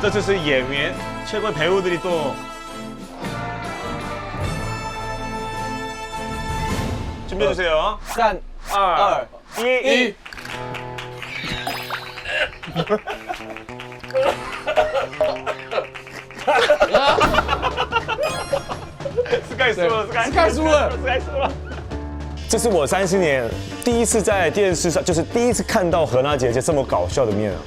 这次是演员 최고의 배우들이 또 준비해 주세요. 3, 2, 1. 스카이输了， 스카이输了。 스카이输了。这是我30年第一次在电视上，就是第一次看到荷娜姐姐这么搞笑的面啊！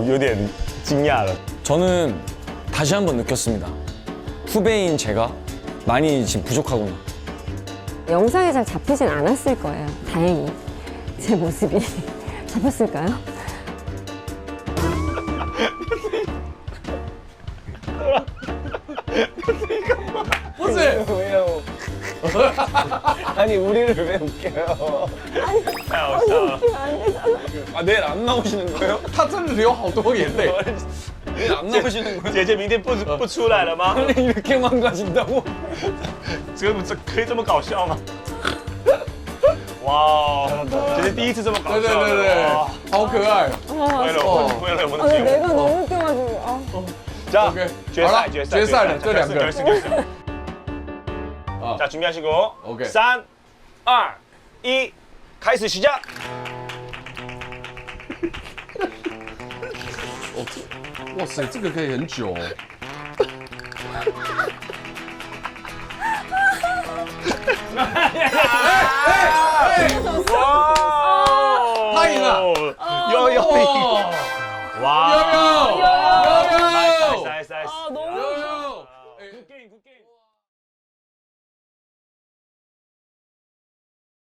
有点惊讶了。 저는 다시 한번 느꼈습니다. 후배인 제가 많이 지금 부족하구나. 영상에 잘 잡히진 않았을 거예요. 다행히 제 모습이 잡혔을까요? 不是， 왜요? 아니 우리를 왜 웃겨요? 太好笑了。 아 내일 안 나오시는 거예요? 他真的流好多眼泪。 내일 안 나오시는 거예요? 姐姐明天不出来了吗？ 이렇게 망가진다고? 这可以这么搞笑吗？哇，姐姐第一次这么搞笑。对对对对，好可爱。为了我们的节目。 내가 너무 웃겨가지고. 자, 오케이.决赛 알아? 决赛 决赛了，这两个。 결승. 자, 준비하시고. 오케이. 3, 2, 1, 開始 시작. 어, 哇塞，这个可以很久哦。哇，他赢了。有赢。哇，有나이스 나이스 나이스. 아, 너무